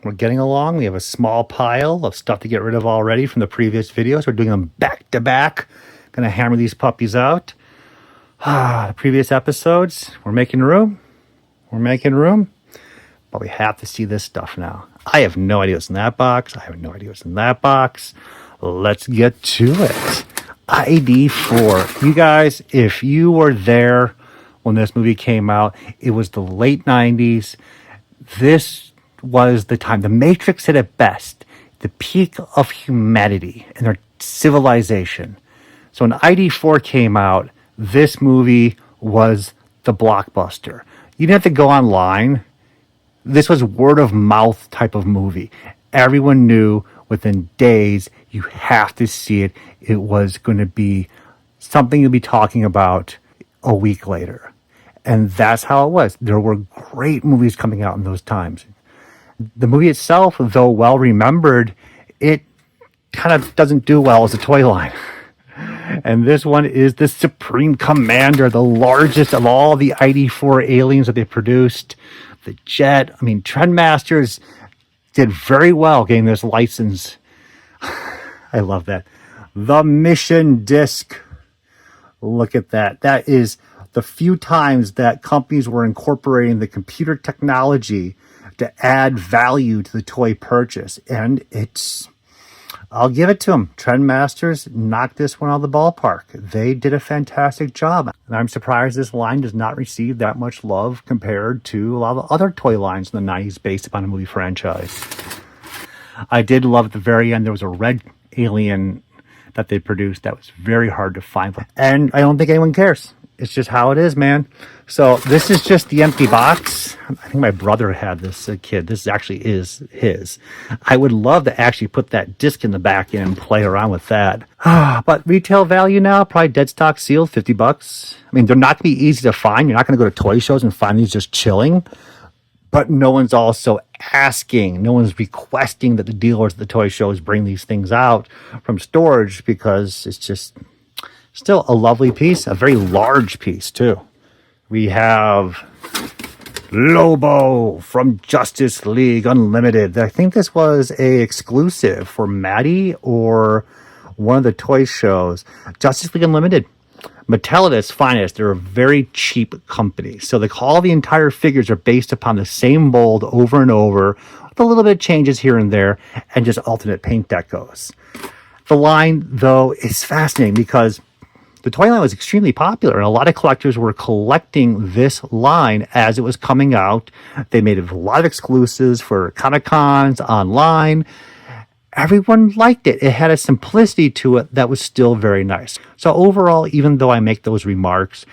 We're getting along. We have a small pile of stuff to get rid of already from the previous videos. We're doing them back to back. Gonna hammer these puppies out. The previous episodes, we're making room. We're making room. But we have to see this stuff now. I have no idea what's in that box. I have no idea what's in that box. Let's get to it. ID4. You guys, if you were there when this movie came out, it was the late 90s. This was the time. The Matrix at its best. The peak of humanity and their civilization. So when ID4 came out, this movie was the blockbuster. You didn't have to go online. This was word of mouth type of movie. Everyone knew within days, you have to see it. It was going to be something you'll be talking about a week later. And that's how it was. There were great movies coming out in those times. The movie itself, though well remembered, it kind of doesn't do well as a toy line. And this one is the Supreme Commander, the largest of all the ID4 aliens that they produced. The jet. I mean, Trendmasters did very well getting this license. I love that. The Mission Disc. Look at that. That is the few times that companies were incorporating the computer technology to add value to the toy purchase. And I'll give it to them. Trendmasters knocked this one out of the ballpark. They did a fantastic job. And I'm surprised this line does not receive that much love compared to a lot of other toy lines in the 90s based upon a movie franchise. I did love at the very end, there was a red alien that they produced that was very hard to find. And I don't think anyone cares. It's just how it is, man. So this is just the empty box. I think my brother had this as a kid. This actually is his. I would love to actually put that disc in the back and play around with that. But retail value now, probably dead stock sealed, $50. I mean, they're not going to be easy to find. You're not going to go to toy shows and find these just chilling. But no one's also asking, no one's requesting that the dealers at the toy shows bring these things out from storage because it's just still a lovely piece, a very large piece too. We have Lobo from Justice League Unlimited. I think this was a exclusive for Maddie or one of the toy shows. Justice League Unlimited. Mattel at its finest. They're a very cheap company. So all the entire figures are based upon the same mold over and over, with a little bit of changes here and there, and just alternate paint decos. The line, though, is fascinating because the toy line was extremely popular, and a lot of collectors were collecting this line as it was coming out. They made a lot of exclusives for Comic-Cons, online. Everyone liked it. It had a simplicity to it that was still very nice. So overall, even though I make those remarks,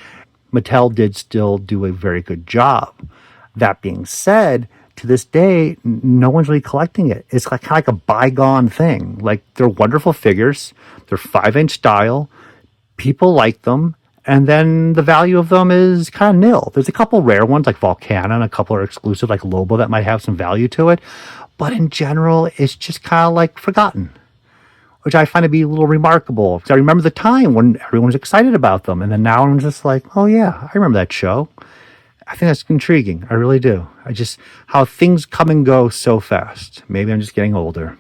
Mattel did still do a very good job. That being said, to this day, no one's really collecting it. It's kind of like a bygone thing. Like, they're wonderful figures. They're 5-inch style. People like them. And then the value of them is kind of nil. There's a couple rare ones like Volcana and a couple are exclusive like Lobo that might have some value to it. But in general, it's just kind of like forgotten, which I find to be a little remarkable. Because I remember the time when everyone was excited about them. And then now I'm just like, oh yeah, I remember that show. I think that's intriguing. I really do. How things come and go so fast. Maybe I'm just getting older.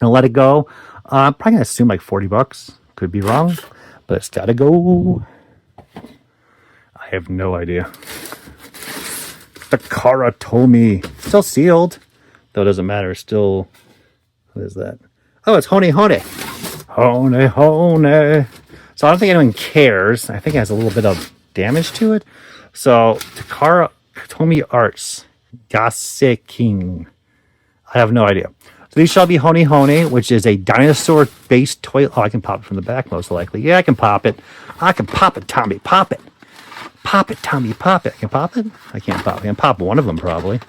Gonna let it go. I'm probably gonna assume like $40. Could be wrong, but it's gotta go. I have no idea. The Karatomi. Still sealed. Though it doesn't matter. Still, what is that? Oh, it's Hone Hone. Hone Hone. So I don't think anyone cares. I think it has a little bit of damage to it. So, Takara Tomy Arts. Gase King. I have no idea. So these shall be Hone Hone, which is a dinosaur-based toy. Oh, I can pop it from the back, most likely. Yeah, I can pop it. I can pop it, Tommy. Pop it. Pop it, Tommy. Pop it. I can pop it? I can't pop it. I can pop one of them, probably.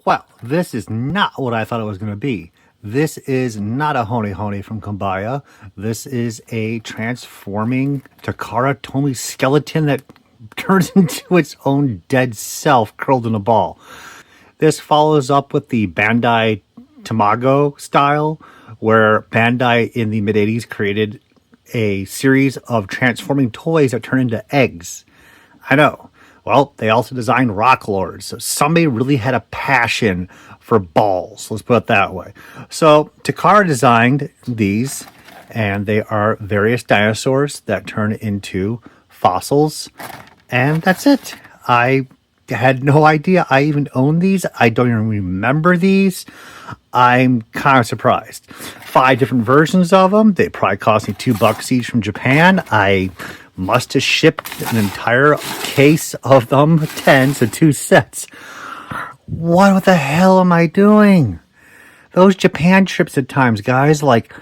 Well, this is not what I thought it was going to be. This is not a Hone Hone from Kumbaya. This is a transforming Takara Tomy skeleton that turns into its own dead self curled in a ball. This follows up with the Bandai Tamago style, where Bandai in the mid-80s created a series of transforming toys that turn into eggs. I know. Well, they also designed Rock Lords. So somebody really had a passion for balls. Let's put it that way. So Takara designed these, and they are various dinosaurs that turn into fossils. And that's it. I had no idea I even owned these. I don't even remember these. I'm kind of surprised. 5 different versions of them. They probably cost me $2 each from Japan. I must have shipped an entire case of them, 10, so 2 sets. What the hell am I doing? Those Japan trips at times, guys, like,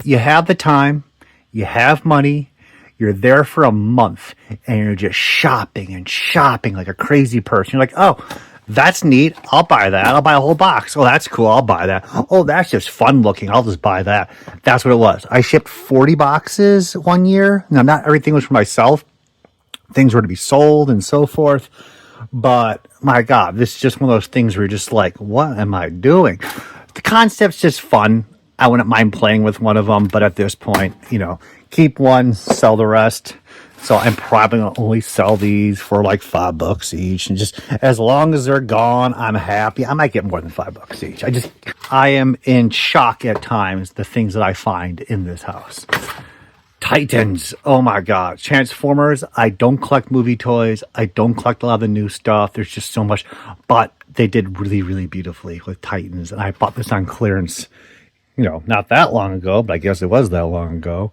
you have the time, you have money, you're there for a month, and you're just shopping and shopping like a crazy person. You're like, oh, that's neat. I'll buy that. I'll buy a whole box. Oh, that's cool. I'll buy that. Oh, that's just fun looking. I'll just buy that. That's what it was. I shipped 40 boxes one year. Now, not everything was for myself. Things were to be sold and so forth. But my God, this is just one of those things where you're just like, what am I doing? The concept's just fun. I wouldn't mind playing with one of them. But at this point, keep one, sell the rest. So I'm probably going to only sell these for like $5 each. And just as long as they're gone, I'm happy. I might get more than $5 each. I am in shock at times, the things that I find in this house. Titans. Oh my God. Transformers. I don't collect movie toys. I don't collect a lot of the new stuff. There's just so much. But they did really, really beautifully with Titans. And I bought this on clearance, not that long ago, but I guess it was that long ago.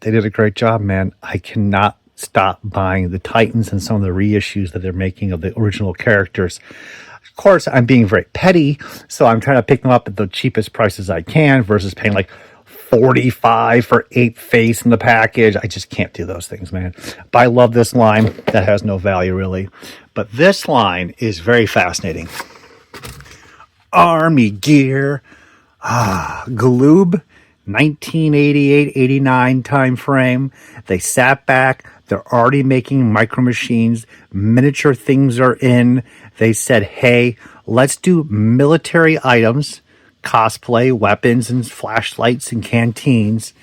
They did a great job, man. I cannot stop buying the Titans and some of the reissues that they're making of the original characters. Of course, I'm being very petty, so I'm trying to pick them up at the cheapest prices I can versus paying like $45 for 8 face in the package. I just can't do those things, man. But I love this line. That has no value, really. But this line is very fascinating. Army gear. Gloob. 1988-89 time frame. They sat back. They're already making micro machines. Miniature things are in. They said, hey, let's do military items, cosplay, weapons, and flashlights and canteens,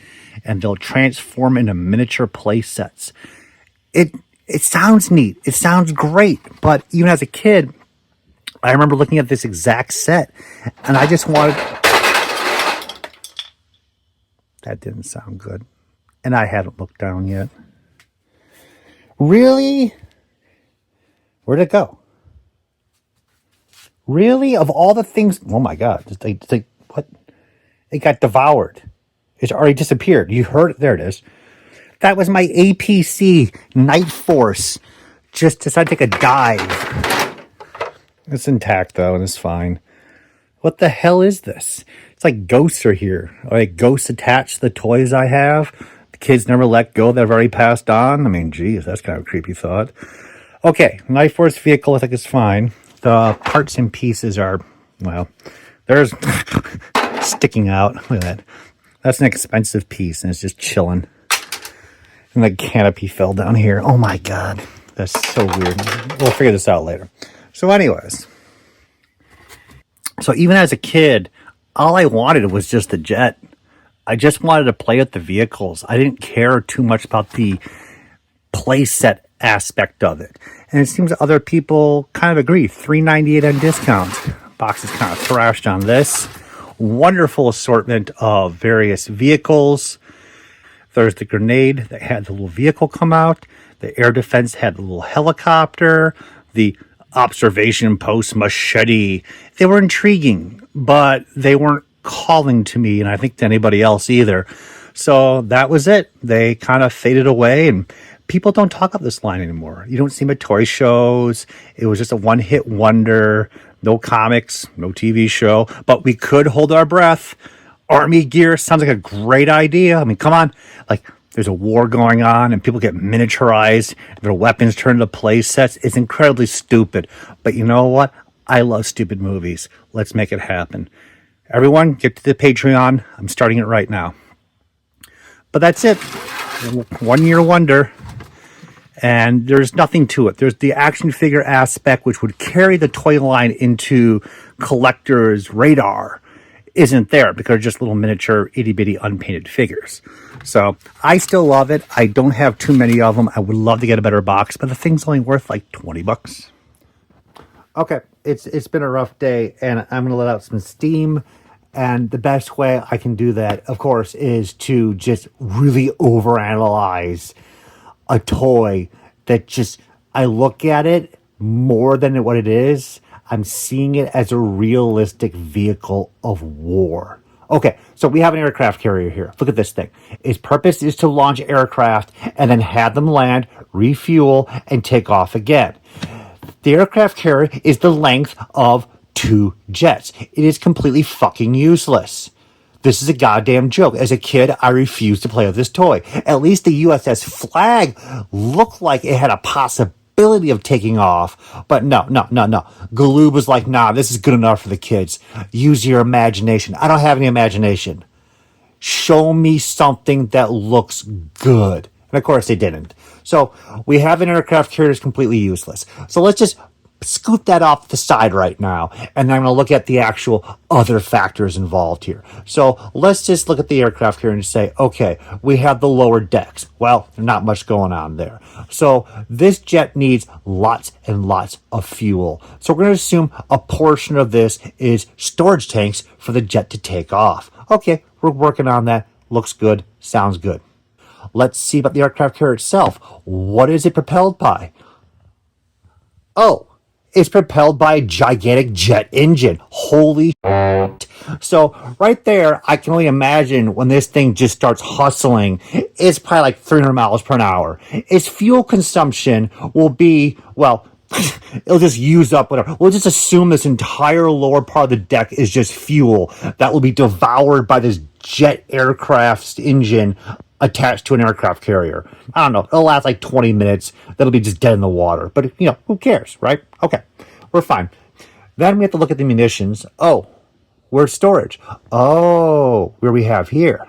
and they'll transform into miniature play sets. It sounds neat. It sounds great. But even as a kid, I remember looking at this exact set, and I just wanted... That didn't sound good. And I haven't looked down yet. Really? Where'd it go? Really? Of all the things... Oh my God. What? It got devoured. It's already disappeared. You heard it. There it is. That was my APC Night Force. Just decided to take a dive. It's intact though, and it's fine. What the hell is this? It's like ghosts are here. Like ghosts attached to the toys I have. The kids never let go. They've already passed on. I mean, geez, that's kind of a creepy thought. Okay, Night Force vehicle, I think it's fine. The parts and pieces are, well, there's sticking out. Look at that. That's an expensive piece, and it's just chilling. And the canopy fell down here. Oh my God. That's so weird. We'll figure this out later. So anyways. So even as a kid, all I wanted was just the jet. I just wanted to play with the vehicles. I didn't care too much about the play set aspect of it. And it seems that other people kind of agree. $3.98 on discount. Box is kind of thrashed on this. Wonderful assortment of various vehicles. There's the grenade that had the little vehicle come out. The air defense had the little helicopter. The observation post machete. They were intriguing, but they weren't calling to me, and I think to anybody else either. So that was it. They kind of faded away, and people don't talk about this line anymore. You don't see them at toy shows. It was just a one-hit wonder. No comics, no TV show, but we could hold our breath. Army gear sounds like a great idea. I mean, come on. Like, there's a war going on and people get miniaturized. Their weapons turn into play sets. It's incredibly stupid. But you know what? I love stupid movies. Let's make it happen. Everyone, get to the Patreon. I'm starting it right now. But that's it. 1 year wonder. And there's nothing to it. There's the action figure aspect, which would carry the toy line into collector's radar. isn't there because they're just little miniature itty bitty unpainted figures. So I still love it. I don't have too many of them. I would love to get a better box, but the thing's only worth like 20 bucks. Okay, it's been a rough day, and I'm going to let out some steam. And the best way I can do that, of course, is to just really overanalyze a toy that just, I look at it more than what it is. I'm seeing it as a realistic vehicle of war. Okay, so we have an aircraft carrier here. Look at this thing. Its purpose is to launch aircraft and then have them land, refuel, and take off again. The aircraft carrier is the length of 2 jets. It is completely fucking useless. This is a goddamn joke. As a kid, I refused to play with this toy. At least the USS Flag looked like it had a possibility of taking off. But no. Galoob was like, nah, this is good enough for the kids. Use your imagination. I don't have any imagination. Show me something that looks good. And of course they didn't. So we have an aircraft carrier that's completely useless. So let's just scoot that off the side right now. And then I'm going to look at the actual other factors involved here. So let's just look at the aircraft carrier and say, okay, we have the lower decks. Well, there's not much going on there. So this jet needs lots and lots of fuel. So we're going to assume a portion of this is storage tanks for the jet to take off. Okay, we're working on that. Looks good. Sounds good. Let's see about the aircraft carrier itself. What is it propelled by? Oh, it's propelled by a gigantic jet engine. Holy shit. So right there, I can only imagine when this thing just starts hustling, it's probably like 300 miles per hour. Its fuel consumption will be, well, it'll just use up whatever. We'll just assume this entire lower part of the deck is just fuel that will be devoured by this jet aircraft engine attached to an aircraft carrier. I don't know. It'll last like 20 minutes. That'll be just dead in the water. But, who cares, right? Okay, we're fine. Then we have to look at the munitions. Oh, where's storage? Oh, where we have here.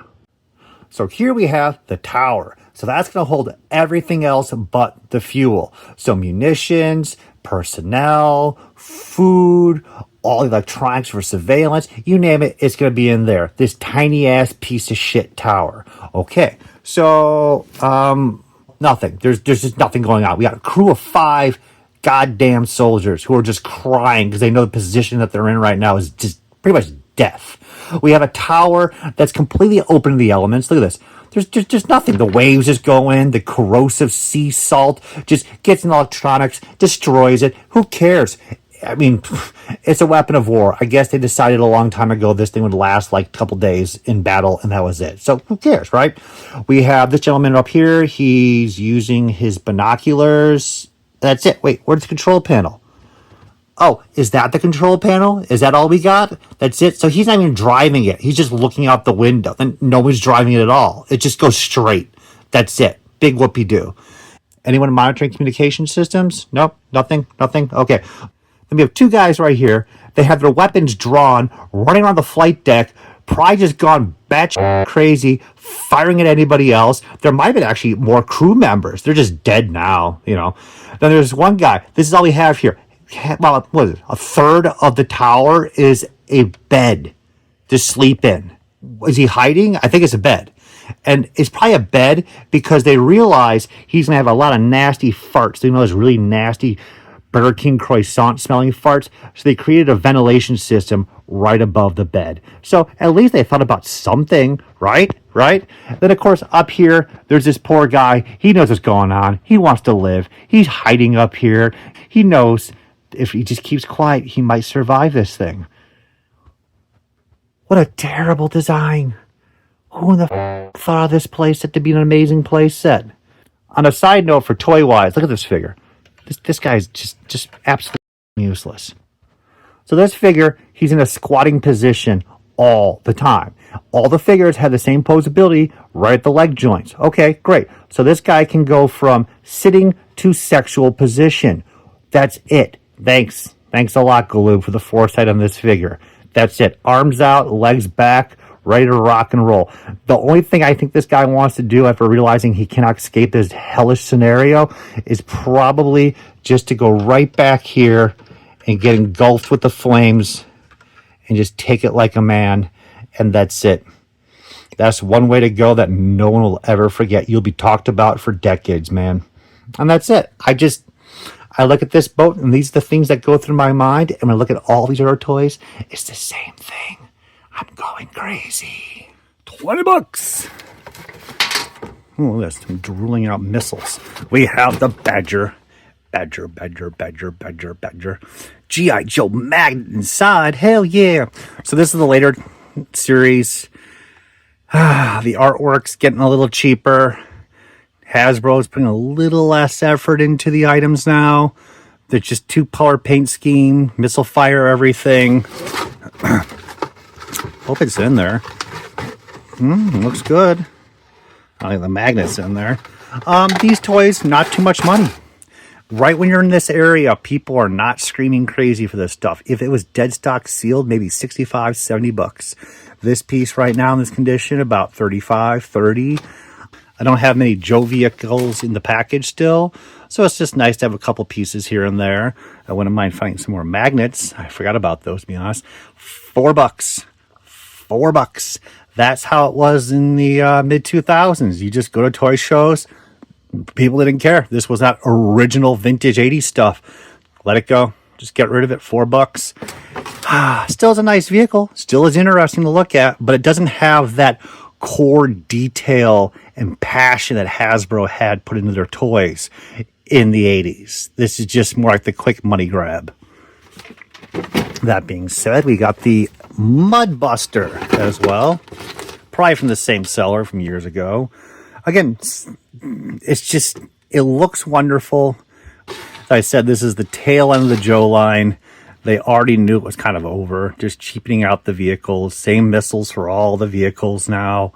So here we have the tower. So that's going to hold everything else but the fuel. So munitions, personnel, food, all electronics for surveillance, you name it, it's going to be in there. This tiny ass piece of shit tower. Okay, so nothing. There's just nothing going on. We got a crew of 5 goddamn soldiers who are just crying because they know the position that they're in right now is just pretty much death. We have a tower that's completely open to the elements. Look at this. There's just nothing. The waves just go in. The corrosive sea salt just gets in the electronics, destroys it. Who cares? I mean, it's a weapon of war. I guess they decided a long time ago this thing would last like a couple days in battle, and that was it. So who cares, right? We have this gentleman up here. He's using his binoculars. That's it. Wait, where's the control panel? Oh, is that the control panel? Is that all we got? That's it? So he's not even driving it. He's just looking out the window. Then no one's driving it at all. It just goes straight. That's it. Big whoopee-doo. Anyone monitoring communication systems? Nope. Nothing. Okay. Then we have 2 guys right here. They have their weapons drawn, running around the flight deck, probably just gone batshit crazy, firing at anybody else. There might have been actually more crew members. They're just dead now, Then there's one guy. This is all we have here. Well, what is it? A third of the tower is a bed to sleep in. Is he hiding? I think it's a bed. And it's probably a bed because they realize he's going to have a lot of nasty farts. Those really nasty Burger King croissant smelling farts. So they created a ventilation system right above the bed. So at least they thought about something, right? Then, of course, up here, there's this poor guy. He knows what's going on. He wants to live. He's hiding up here. He knows if he just keeps quiet, he might survive this thing. What a terrible design. Who in the thought of this place set to be an amazing place set? On a side note for toy-wise, look at this figure. This guy's just absolutely useless. So this figure, he's in a squatting position all the time. All the figures have the same posability right at the leg joints. Okay, great. So this guy can go from sitting to sexual position. That's it. Thanks a lot, Galoob, for the foresight on this figure. That's it. Arms out, legs back, ready to rock and roll. The only thing I think this guy wants to do after realizing he cannot escape this hellish scenario is probably just to go right back here and get engulfed with the flames and just take it like a man, and that's it. That's one way to go that no one will ever forget. You'll be talked about for decades, man. And that's it. I look at this boat, and these are the things that go through my mind. And when I look at all these other toys, it's the same thing. I'm going crazy. $20. Oh, look at this. I'm drooling out missiles. We have the Badger. Badger. G.I. Joe magnet inside. Hell yeah. So this is the later series. The artwork's getting a little cheaper. Hasbro's putting a little less effort into the items now. They're just 2-color paint scheme, missile fire everything. Hope it's in there. Looks good. I think the magnet's in there. These toys, not too much money. Right when you're in this area, people are not screaming crazy for this stuff. If it was dead stock sealed, maybe $65, $70. This piece right now in this condition, about $35, $30. I don't have many Joe vehicles in the package still, so it's just nice to have a couple pieces here and there. I wouldn't mind finding some more magnets. I forgot about those, to be honest. $4. $4. That's how it was in the mid-2000s. You just go to toy shows. People didn't care. This was not original vintage 80s stuff. Let it go. Just get rid of it. $4. Still is a nice vehicle. Still is interesting to look at, but it doesn't have that core detail and passion that Hasbro had put into their toys in the 80s. This is just more like the quick money grab. That being said, we got the Mudbuster as well. Probably from the same seller from years ago. Again, it's just, it looks wonderful. As I said, this is the tail end of the Joe line. They already knew it was kind of over, just cheapening out the vehicles. Same missiles for all the vehicles now.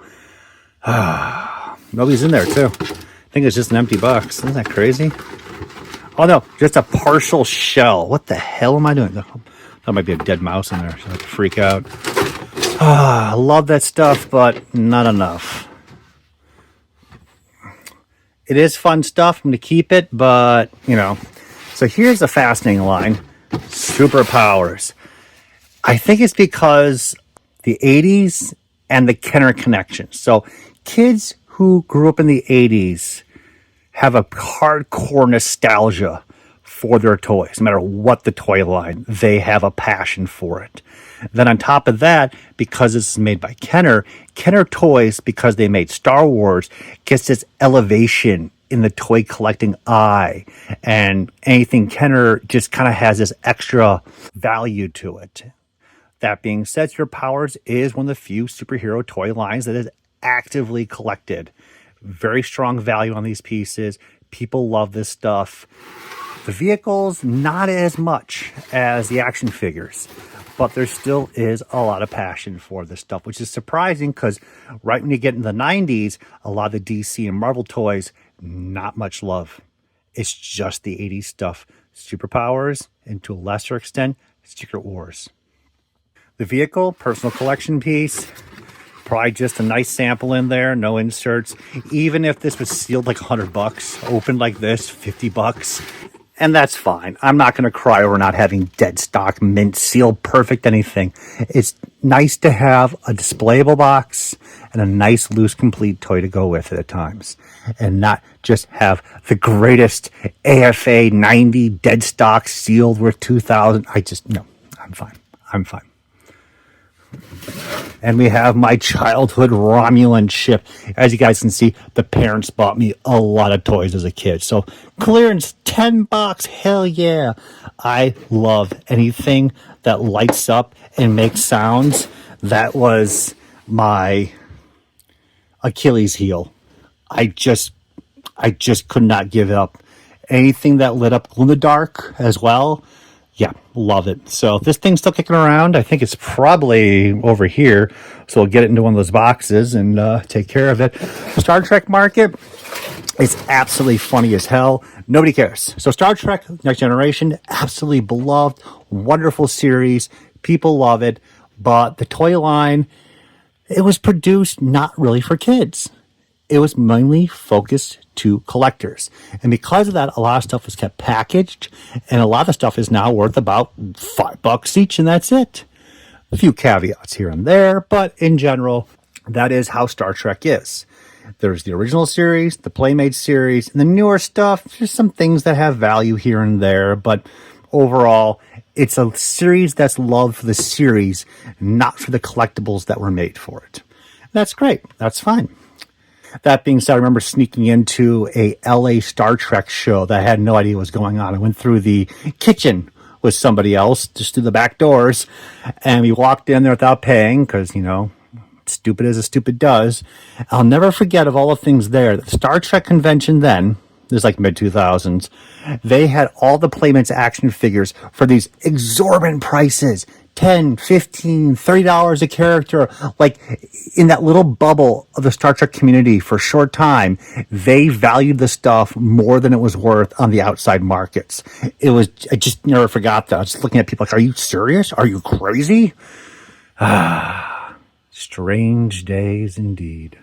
Nobody's in there, too. I think it's just an empty box. Isn't that crazy? Oh, no, just a partial shell. What the hell am I doing? That might be a dead mouse in there, so I have to freak out. I love that stuff, but not enough. It is fun stuff. I'm going to keep it, but, you know. So here's a fascinating line. Superpowers. I think it's because the 80s and the Kenner connection. So kids who grew up in the 80s have a hardcore nostalgia for their toys. No matter what the toy line, they have a passion for it. Then on top of that, because this is made by Kenner, Kenner toys, because they made Star Wars, gets this elevation in the toy collecting eye, and anything Kenner just kind of has this extra value to it. That being said, Superpowers is one of the few superhero toy lines that is actively collected. Very strong value on these pieces. People love this stuff. The vehicles, not as much as the action figures, but there still is a lot of passion for this stuff, which is surprising because right when you get in the 90s, a lot of the DC and Marvel toys, not much love. It's just the 80s stuff. Superpowers, and to a lesser extent, Secret Wars. The vehicle, personal collection piece, probably just a nice sample in there, no inserts. Even if this was sealed like $100, opened like this, $50, and that's fine. I'm not going to cry over not having dead stock, mint, sealed, perfect anything. It's nice to have a displayable box and a nice, loose, complete toy to go with it at times, and not just have the greatest AFA 90 dead stock sealed worth $2,000. No, I'm fine. And we have my childhood Romulan ship. As you guys can see, the parents bought me a lot of toys as a kid. So clearance, $10, hell yeah. I love anything that lights up and makes sounds. That was my Achilles heel. I just could not give up. Anything that lit up in the dark as well. Yeah, love it. So this thing's still kicking around. I think it's probably over here. So we'll get it into one of those boxes and take care of it. Star Trek market is absolutely funny as hell. Nobody cares. So Star Trek Next Generation, absolutely beloved, wonderful series. People love it. But the toy line, it was produced not really for kids. It was mainly focused to collectors. And because of that, a lot of stuff was kept packaged, and a lot of stuff is now worth about $5 each, and that's it. A few caveats here and there, but in general, that is how Star Trek is. There's the original series, the Playmate series, and the newer stuff. There's some things that have value here and there, but overall, it's a series that's loved for the series, not for the collectibles that were made for it. That's great. That's fine. That being said, I remember sneaking into a LA Star Trek show that I had no idea what was going on. I went through the kitchen with somebody else, just through the back doors, and we walked in there without paying because, stupid as a stupid does. I'll never forget of all the things there. The Star Trek convention then, this is like mid-2000s, they had all the Playmates action figures for these exorbitant prices. $10, $15, $30 a character. Like in that little bubble of the Star Trek community for a short time, they valued the stuff more than it was worth on the outside markets. I just never forgot that. I was just looking at people like, are you serious? Are you crazy? Strange days indeed.